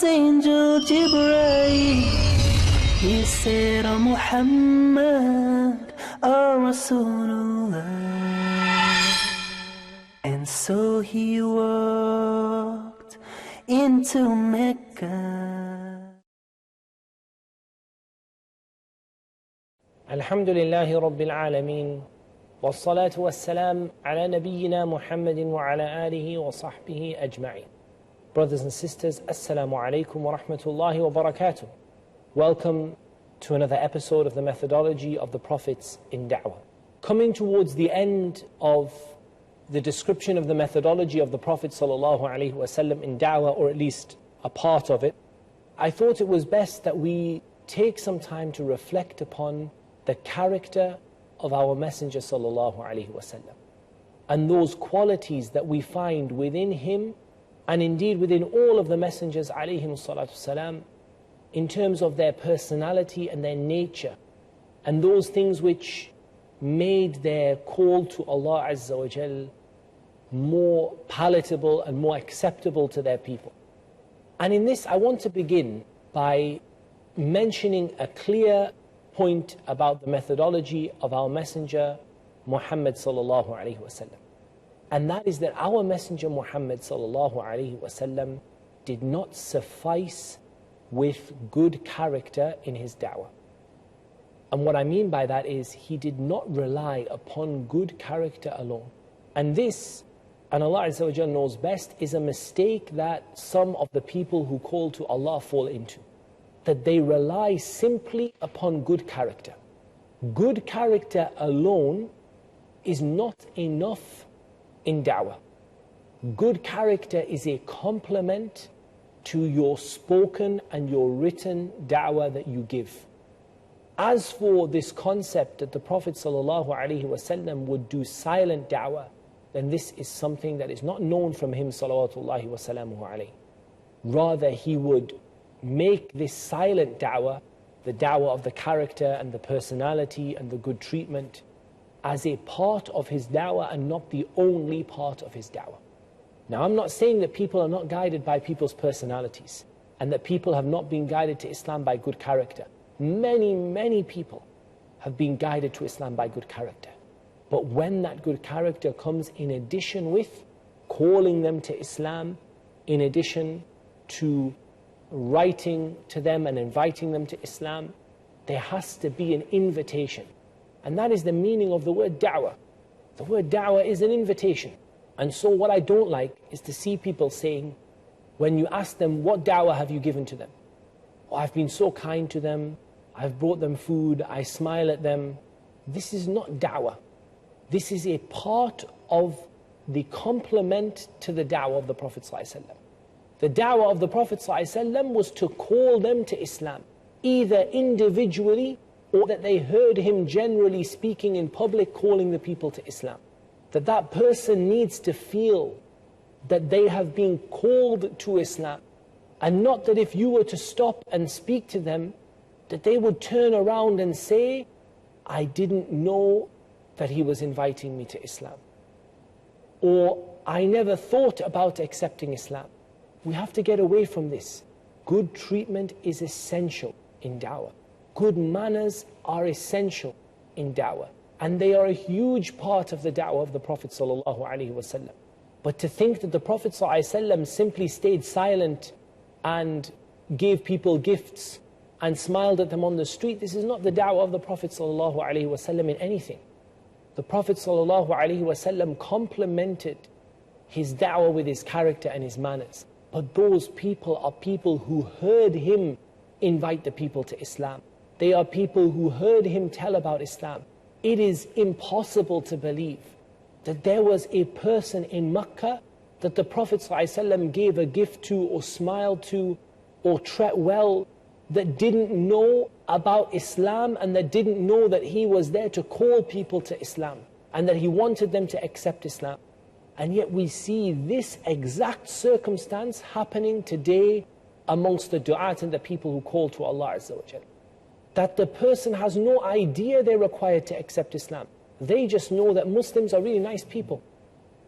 Archangel Jibreel, he said, "O Muhammad, O Rasulullah." And so he walked into Mecca. Alhamdulillahi Rabbil Alameen. والصلاة والسلام على نبينا محمد وعلى آله وصحبه أجمعين. Brothers and sisters, Assalamu alaikum wa rahmatullahi wa barakatuh. Welcome to another episode of the methodology of the prophets in da'wah. Coming towards the end of the description of the methodology of the Prophet sallallahu alaihi wasallam in da'wah, or at least a part of it, I thought it was best that we take some time to reflect upon the character of our Messenger sallallahu alaihi wasallam and those qualities that we find within him and indeed within all of the messengers alayhim salatu salam, in terms of their personality and their nature, and those things which made their call to Allah Azza wa Jal more palatable and more acceptable to their people. And in this I want to begin by mentioning a clear point about the methodology of our messenger Muhammad sallallahu alaihi wasallam, and that is that our messenger Muhammad sallallahu alaihi wasallam did not suffice with good character in his da'wah. And what I mean by that is he did not rely upon good character alone. And this, and Allah Azza wa Jalla knows best, is a mistake that some of the people who call to Allah fall into, that they rely simply upon good character. Good character alone is not enough in da'wah. Good character is a complement to your spoken and your written da'wah that you give. As for this concept that the Prophet ﷺ would do silent da'wah, then this is something that is not known from him salawatullahi wa salamuhu alayhi. Rather, he would make this silent da'wah, the da'wah of the character and the personality and the good treatment, as a part of his da'wah and not the only part of his da'wah. Now, I'm not saying that people are not guided by people's personalities and that people have not been guided to Islam by good character. Many people have been guided to Islam by good character. But when that good character comes in addition with calling them to Islam, in addition to writing to them and inviting them to Islam, there has to be an invitation. And that is the meaning of the word da'wah. The word da'wah is an invitation. And so what I don't like is to see people saying, when you ask them, what da'wah have you given to them? Oh, I've been so kind to them, I've brought them food, I smile at them. This is not da'wah. This is a part of the complement to the da'wah of the Prophet ﷺ. The da'wah of the Prophet ﷺ was to call them to Islam, either individually or that they heard him generally speaking in public calling the people to Islam. That person needs to feel that they have been called to Islam, and not that if you were to stop and speak to them, that they would turn around and say, I didn't know that he was inviting me to Islam, or I never thought about accepting Islam. We have to get away from this. Good treatment is essential in da'wah. Good manners are essential in da'wah. And they are a huge part of the da'wah of the Prophet ﷺ. But to think that the Prophet ﷺ simply stayed silent and gave people gifts and smiled at them on the street, this is not the da'wah of the Prophet ﷺ in anything. The Prophet ﷺ complemented his da'wah with his character and his manners. But those people are people who heard him invite the people to Islam. They are people who heard him tell about Islam. It is impossible to believe that there was a person in Makkah that the Prophet ﷺ gave a gift to or smiled to or treated well, that didn't know about Islam and that didn't know that he was there to call people to Islam and that he wanted them to accept Islam. And yet we see this exact circumstance happening today amongst the du'at and the people who call to Allah Azza wa Jalla. That the person has no idea they're required to accept Islam. They just know that Muslims are really nice people.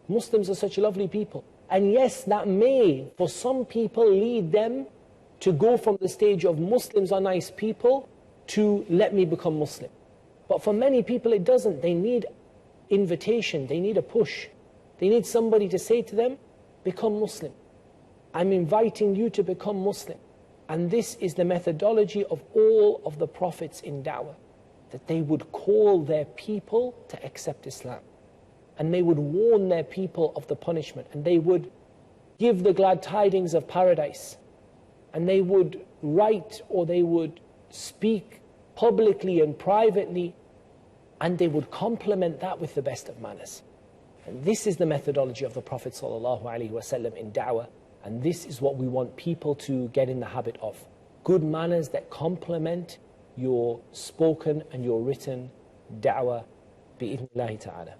Muslims are such lovely people. And yes, that may, for some people, lead them to go from the stage of Muslims are nice people to let me become Muslim. But for many people it doesn't. They need invitation, they need a push. They need somebody to say to them, become Muslim. I'm inviting you to become Muslim. And this is the methodology of all of the prophets in da'wah, that they would call their people to accept Islam. And they would warn their people of the punishment. And they would give the glad tidings of paradise. And they would write or they would speak publicly and privately. And they would complement that with the best of manners. And this is the methodology of the Prophet ﷺ in da'wah. And this is what we want people to get in the habit of. Good manners that complement your spoken and your written da'wah bi'idhnillahi ta'ala.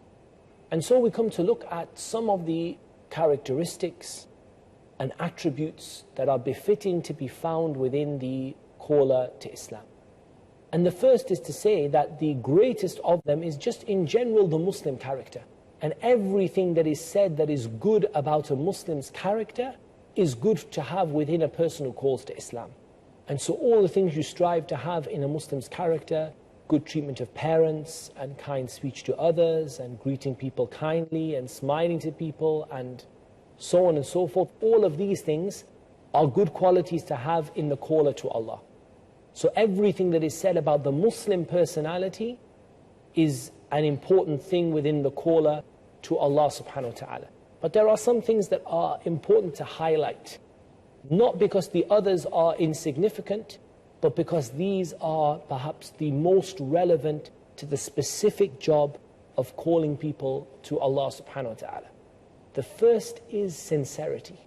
And so we come to look at some of the characteristics and attributes that are befitting to be found within the caller to Islam. And the first is to say that the greatest of them is just in general the Muslim character. And everything that is said that is good about a Muslim's character is good to have within a person who calls to Islam. And so all the things you strive to have in a Muslim's character, good treatment of parents and kind speech to others and greeting people kindly and smiling to people and so on and so forth, all of these things are good qualities to have in the caller to Allah. So everything that is said about the Muslim personality is an important thing within the caller to Allah subhanahu wa ta'ala. But there are some things that are important to highlight, not because the others are insignificant, but because these are perhaps the most relevant to the specific job of calling people to Allah subhanahu wa ta'ala. The first is sincerity,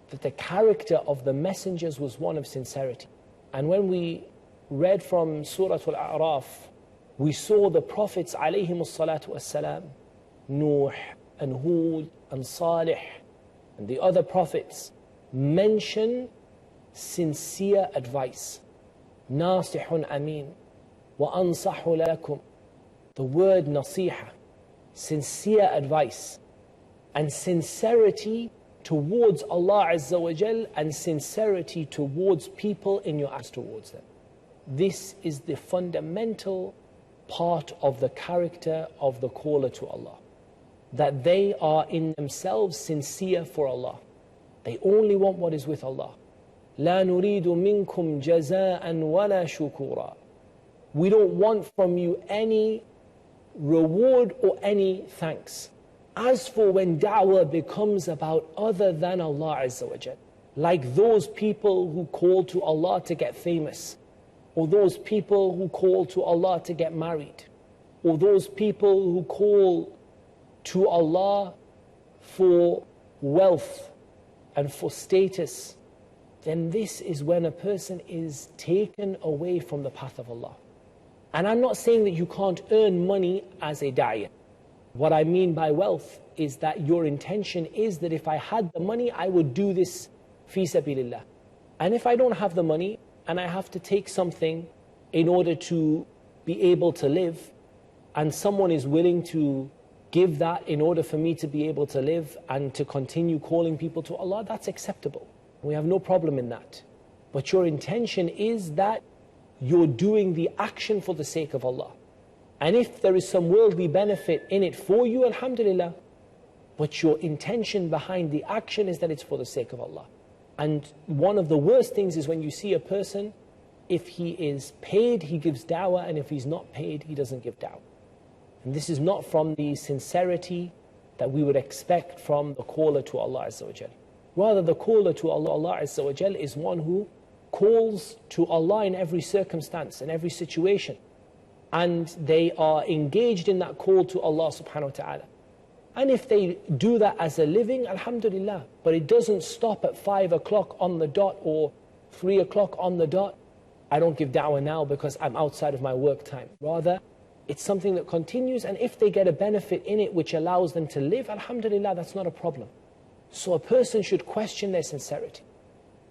that the character of the messengers was one of sincerity. And when we read from Surah Al-A'raf, we saw the Prophets alayhimus salatu wassalam, Nuh and Hud and Salih and the other prophets mention sincere advice. Nasihun Amin wa ansahu lakum. The word nasiha, sincere advice, and sincerity towards Allah Azza wa Jal and sincerity towards people in your acts towards them. This is the fundamental part of the character of the caller to Allah, that they are in themselves sincere for Allah. They only want what is with Allah. لا نريد منكم جزاء ولا شكورا. We don't want from you any reward or any thanks. As for when da'wah becomes about other than Allah Azza wa Jal, like those people who call to Allah to get famous, or those people who call to Allah to get married, or those people who call to Allah for wealth and for status, then this is when a person is taken away from the path of Allah. And I'm not saying that you can't earn money as a da'iyah. What I mean by wealth is that your intention is that if I had the money, I would do this fi sabilillah. And if I don't have the money, and I have to take something in order to be able to live, and someone is willing to give that in order for me to be able to live and to continue calling people to Allah, that's acceptable. We have no problem in that. But your intention is that you're doing the action for the sake of Allah. And if there is some worldly benefit in it for you, alhamdulillah, but your intention behind the action is that it's for the sake of Allah. And one of the worst things is when you see a person, if he is paid, he gives da'wah, and if he's not paid, he doesn't give da'wah. And this is not from the sincerity that we would expect from the caller to Allah Azza wa Jal. Rather, the caller to Allah Azza wa Jal is one who calls to Allah in every circumstance, in every situation. And they are engaged in that call to Allah subhanahu wa ta'ala. And if they do that as a living, alhamdulillah. But it doesn't stop at 5 o'clock on the dot or 3 o'clock on the dot. I don't give da'wah now because I'm outside of my work time. Rather, it's something that continues, and if they get a benefit in it which allows them to live, alhamdulillah, that's not a problem. So a person should question their sincerity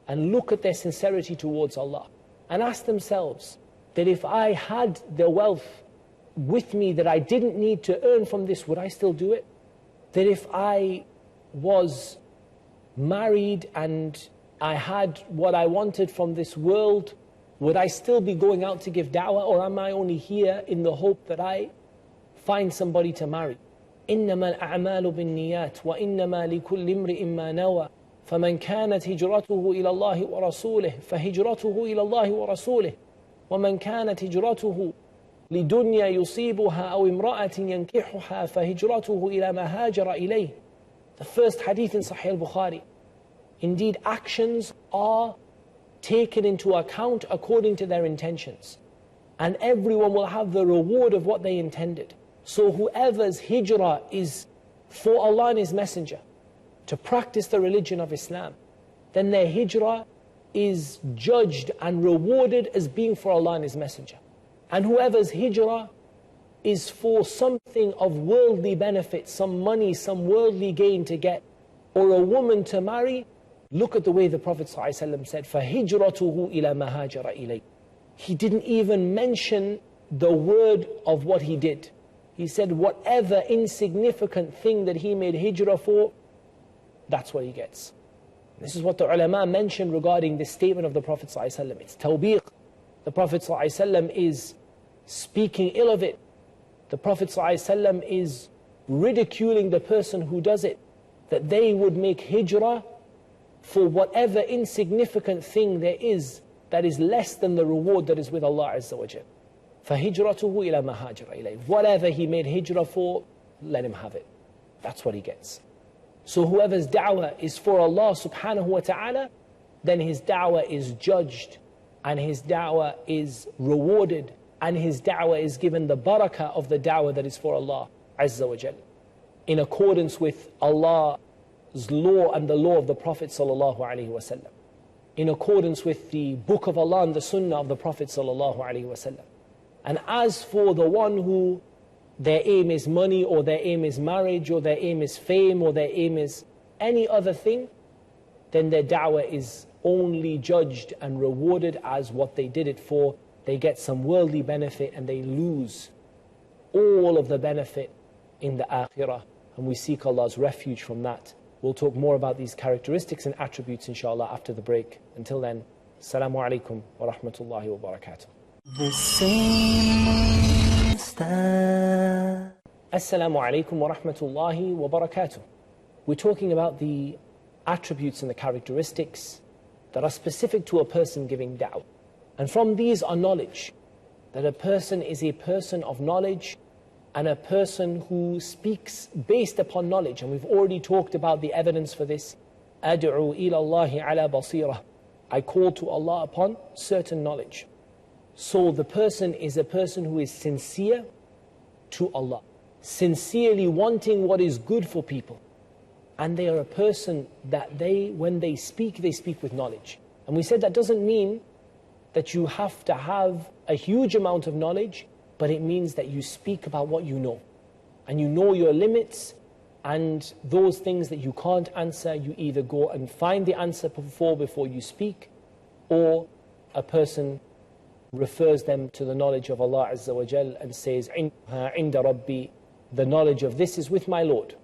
and look at their sincerity towards Allah and ask themselves that if I had the wealth with me that I didn't need to earn from this, would I still do it? That if I was married and I had what I wanted from this world, would I still be going out to give da'wah, or am I only here in the hope that I find somebody to marry? إنما الأعمال بالنيات وإنما لكل امرئ ما نوى فمن كانت هجرته إلى الله ورسوله فهجرته إلى الله ورسوله ومن كانت هجرته لدنيا يصيبها أو امرأة ينكحها فهجرته إلى ما هاجر إليه. The first hadith in Sahih al-Bukhari. Indeed, actions are taken into account according to their intentions, and everyone will have the reward of what they intended. So whoever's hijrah is for Allah and His Messenger, to practice the religion of Islam, then their hijrah is judged and rewarded as being for Allah and His Messenger. And whoever's hijrah is for something of worldly benefit, some money, some worldly gain to get, or a woman to marry, look at the way the Prophet ﷺ said, فَهِجْرَتُهُ إِلَى مَا هَاجَرَ إِلَيْهِ. He didn't even mention the word of what he did. He said whatever insignificant thing that he made hijrah for, that's what he gets. This is what the ulama mentioned regarding this statement of the Prophet ﷺ. It's tawbiq. The Prophet ﷺ is speaking ill of it. The Prophet ﷺ is ridiculing the person who does it, that they would make hijrah for whatever insignificant thing there is that is less than the reward that is with Allah Azza wa Jal. فَهِجْرَتُهُ إِلَى مَا هَاجَرَ إِلَيْهِ. Whatever he made hijrah for, let him have it. That's what he gets. So whoever's da'wah is for Allah subhanahu wa ta'ala, then his da'wah is judged, and his da'wah is rewarded, and his da'wah is given the barakah of the da'wah that is for Allah Azza wa Jal, in accordance with Allah's law and the law of the Prophet sallallahu alaihi wasallam, in accordance with the book of Allah and the sunnah of the Prophet sallallahu alaihi wasallam. And as for the one who their aim is money, or their aim is marriage, or their aim is fame, or their aim is any other thing, then their da'wah is only judged and rewarded as what they did it for. They get some worldly benefit and they lose all of the benefit in the akhirah. And we seek Allah's refuge from that. We'll talk more about these characteristics and attributes inshallah after the break. Until then, Assalamu alaikum wa rahmatullahi wa barakatuh. The same star. Assalamu alaikum wa rahmatullahi wa barakatuh. We're talking about the attributes and the characteristics that are specific to a person giving da'wah. And from these are knowledge, that a person is a person of knowledge and a person who speaks based upon knowledge. And we've already talked about the evidence for this. أَدْعُوا إِلَى اللَّهِ عَلَى بَصِيرَةٍ. I call to Allah upon certain knowledge. So the person is a person who is sincere to Allah, sincerely wanting what is good for people. And they are a person that when they speak with knowledge. And we said that doesn't mean that you have to have a huge amount of knowledge, but it means that you speak about what you know. And you know your limits, and those things that you can't answer, you either go and find the answer before you speak, or a person refers them to the knowledge of Allah Azza wa Jal and says, عِنْدَ رَبِّي, the knowledge of this is with my Lord.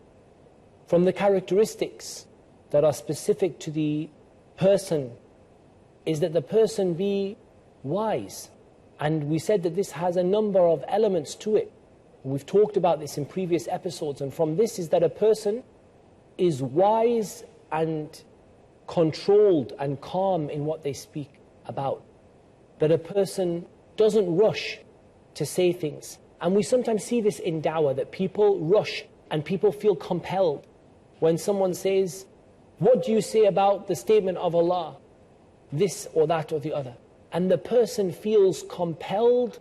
From the characteristics that are specific to the person is that the person be wise. And we said that this has a number of elements to it. We've talked about this in previous episodes, and from this is that a person is wise and controlled and calm in what they speak about. That a person doesn't rush to say things. And we sometimes see this in da'wah, that people rush and people feel compelled. When someone says, what do you say about the statement of Allah? This or that or the other. And the person feels compelled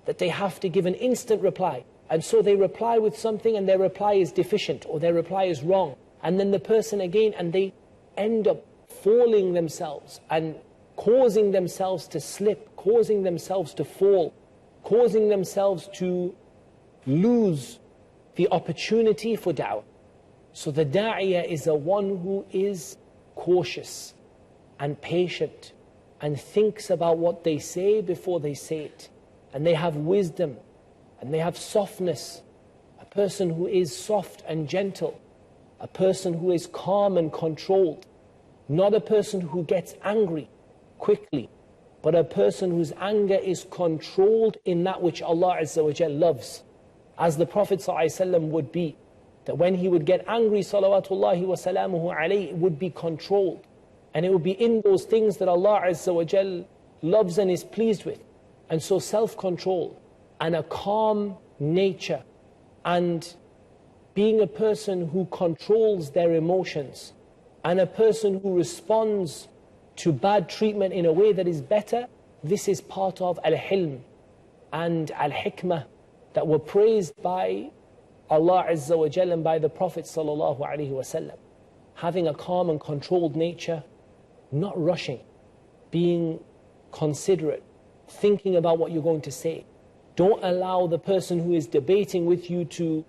that they have to give an instant reply. And so they reply with something, and their reply is deficient, or their reply is wrong. And then the person again, and they end up falling themselves and causing themselves to slip, causing themselves to fall, causing themselves to lose the opportunity for da'wah. So the da'iyah is a one who is cautious and patient and thinks about what they say before they say it. And they have wisdom and they have softness. A person who is soft and gentle, a person who is calm and controlled, Not a person who gets angry quickly, but a person whose anger is controlled in that which Allah Azza wa Jal loves. As the Prophet ﷺ would be, that when he would get angry, salawatullahi wa salamuhu alayhi, it would be controlled. And it would be in those things that Allah Azza wa Jal loves and is pleased with. And so self-control and a calm nature and being a person who controls their emotions and a person who responds to bad treatment in a way that is better, this is part of al-hilm and al-hikmah that were praised by Allah Azza wa Jalla and by the Prophet sallallahu alaihi wasallam. Having a calm and controlled nature, not rushing, being considerate, thinking about what you're going to say. Don't allow the person who is debating with you to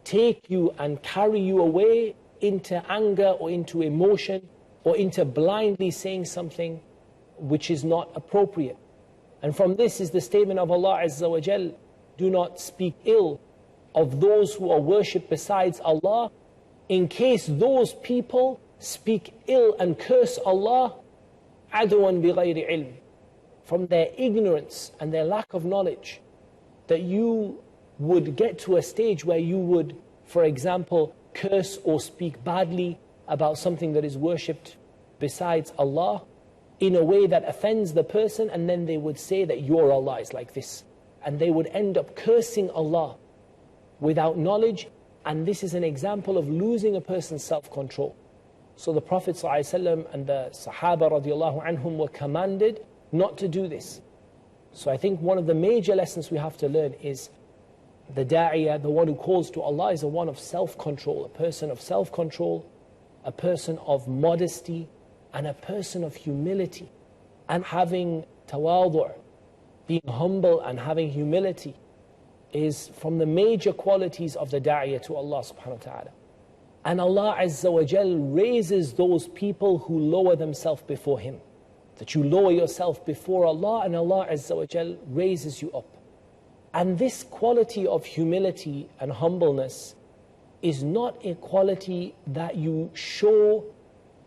take you and carry you away into anger or into emotion or into blindly saying something which is not appropriate. And from this is the statement of Allah Azza wa Jal, do not speak ill of those who are worshipped besides Allah, in case those people speak ill and curse Allah, عَدْوًا بِغَيْرِ عِلْمٍ, from their ignorance and their lack of knowledge, that you would get to a stage where you would, for example, curse or speak badly about something that is worshipped besides Allah in a way that offends the person, and then they would say that your Allah is like this. And they would end up cursing Allah without knowledge, and this is an example of losing a person's self-control. So the Prophet ﷺ and the Sahaba radiallahu anhum were commanded not to do this. So I think one of the major lessons we have to learn is the da'iyah, the one who calls to Allah, is a one of self-control, a person of self-control, a person of modesty, and a person of humility. And having tawadu', being humble and having humility, is from the major qualities of the da'iyah to Allah subhanahu wa ta'ala. And Allah Azza wa Jal raises those people who lower themselves before Him. That you lower yourself before Allah and Allah Azza wa Jal raises you up. And this quality of humility and humbleness is not a quality that you show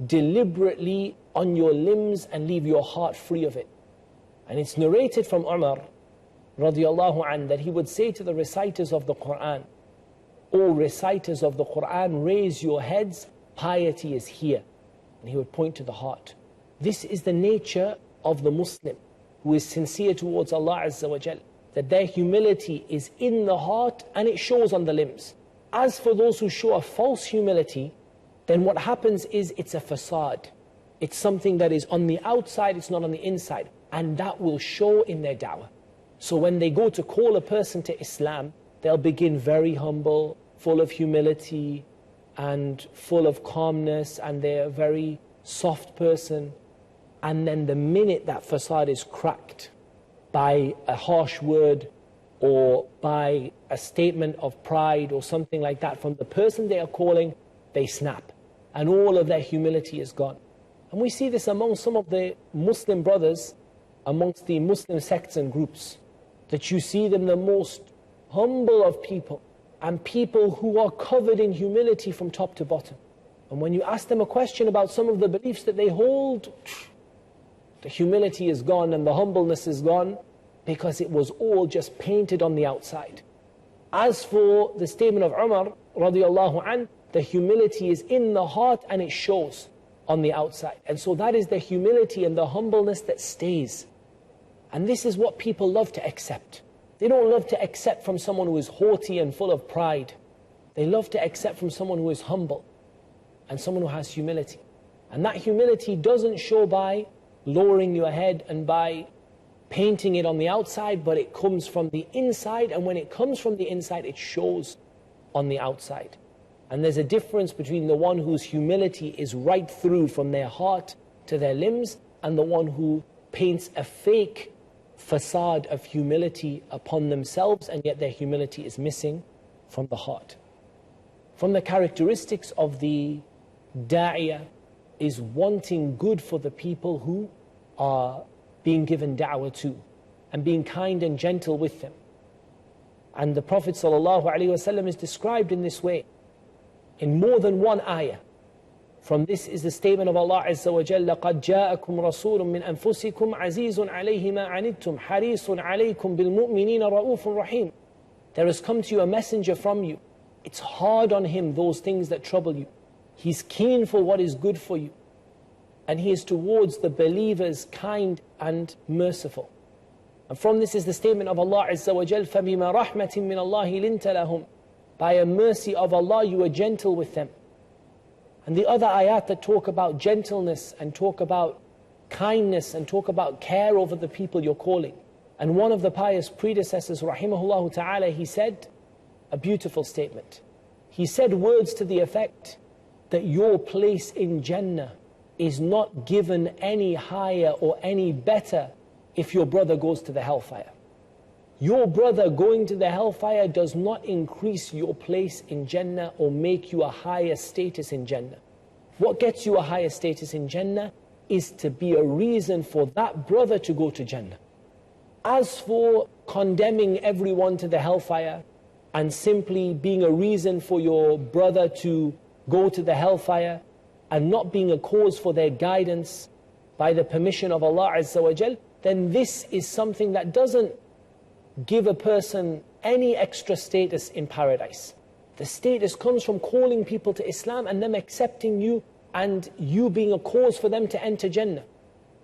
deliberately on your limbs and leave your heart free of it. And it's narrated from Umar radiallahu anh that he would say to the reciters of the Qur'an, O reciters of the Qur'an, raise your heads, piety is here. And he would point to the heart. This is the nature of the Muslim who is sincere towards Allah Azza wa Jal, that their humility is in the heart and it shows on the limbs. As for those who show a false humility, then what happens is it's a facade. It's something that is on the outside, it's not on the inside. And that will show in their da'wah. So when they go to call a person to Islam, they'll begin very humble, full of humility, and full of calmness, and they're a very soft person. And then the minute that facade is cracked by a harsh word or by a statement of pride or something like that from the person they are calling, they snap. And all of their humility is gone. And we see this among some of the Muslim brothers, amongst the Muslim sects and groups, that you see them the most humble of people, and people who are covered in humility from top to bottom. And when you ask them a question about some of the beliefs that they hold, the humility is gone and the humbleness is gone, because it was all just painted on the outside. As for the statement of Umar radiallahu anh, the humility is in the heart and it shows on the outside. And so that is the humility and the humbleness that stays. And this is what people love to accept. They don't love to accept from someone who is haughty and full of pride. They love to accept from someone who is humble and someone who has humility. And that humility doesn't show by lowering your head and by painting it on the outside, but it comes from the inside, and when it comes from the inside, it shows on the outside. And there's a difference between the one whose humility is right through from their heart to their limbs, and the one who paints a fake facade of humility upon themselves, and yet their humility is missing from the heart. From the characteristics of the da'iyah is wanting good for the people who are being given da'wah to, and being kind and gentle with them. And the Prophet ﷺ is described in this way in more than one ayah. From this is the statement of Allah Azza wa Jalla, قَدْ جَاءَكُمْ رَسُولٌ مِّنْ أَنفُسِكُمْ عَزِيزٌ عَلَيْهِ مَا عَنِتُّمْ حَرِيصٌ عَلَيْكُمْ بِالْمُؤْمِنِينَ رَؤُوفٌ رَحِيمٌ. There has come to you a messenger from you. It's hard on him, those things that trouble you. He's keen for what is good for you. And he is towards the believers kind and merciful. And from this is the statement of Allah Azza wa Jal, فَبِمَا رَحْمَةٍ مِّنَ اللَّهِ لِنْتَ لَهُمْ. By a mercy of Allah, you are gentle with them. And the other ayat that talk about gentleness and talk about kindness and talk about care over the people you're calling. And one of the pious predecessors, rahimahullah ta'ala, he said a beautiful statement. He said words to the effect that your place in Jannah is not given any higher or any better if your brother goes to the hellfire. Your brother going to the hellfire does not increase your place in Jannah or make you a higher status in Jannah. What gets you a higher status in Jannah is to be a reason for that brother to go to Jannah. As for condemning everyone to the hellfire and simply being a reason for your brother to go to the hellfire and not being a cause for their guidance by the permission of Allah Azza wa Jal, then this is something that doesn't give a person any extra status in paradise. The status comes from calling people to Islam and them accepting you and you being a cause for them to enter Jannah.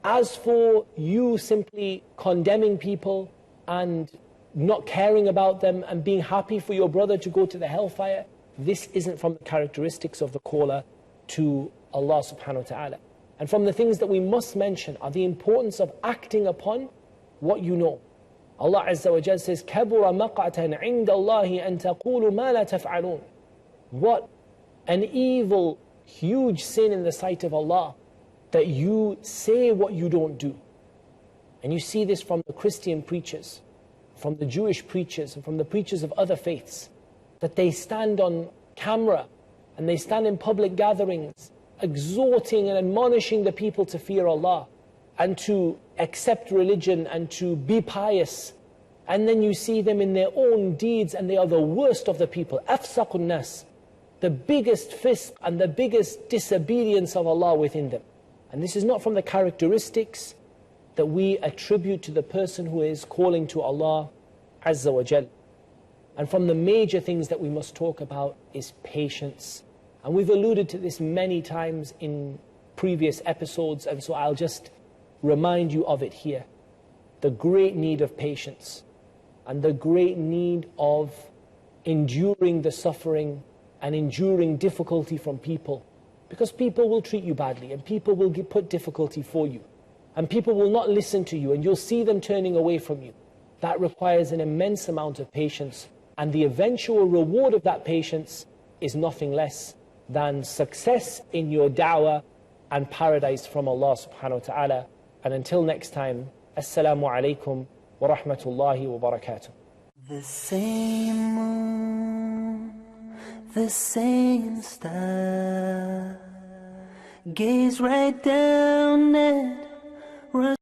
As for you simply condemning people and not caring about them and being happy for your brother to go to the hellfire, this isn't from the characteristics of the caller to Allah subhanahu wa ta'ala. And from the things that we must mention are the importance of acting upon what you know. Allah Azza wa Jal says, كَبُرَ مَقْعَةً عِنْدَ اللَّهِ أَن تَقُولُوا مَا لَا تَفْعَلُونَ. What an evil, huge sin in the sight of Allah, that you say what you don't do. And you see this from the Christian preachers, from the Jewish preachers, and from the preachers of other faiths, that they stand on camera and they stand in public gatherings, exhorting and admonishing the people to fear Allah and to accept religion and to be pious. And then you see them in their own deeds and they are the worst of the people. أَفْسَقُ النَّاسِ, the biggest fisq and the biggest disobedience of Allah within them. And this is not from the characteristics that we attribute to the person who is calling to Allah Azza wa Jal. And from the major things that we must talk about is patience. And we've alluded to this many times in previous episodes, and so I'll just remind you of it here. The great need of patience and the great need of enduring the suffering and enduring difficulty from people. Because people will treat you badly and people will put difficulty for you. And people will not listen to you and you'll see them turning away from you. That requires an immense amount of patience. And the eventual reward of that patience is nothing less than success in your da'wah and paradise from Allah subhanahu wa ta'ala. And until next time, Assalamu alaikum wa rahmatullahi wa barakatuh. The same moon, the same star, gaze right down at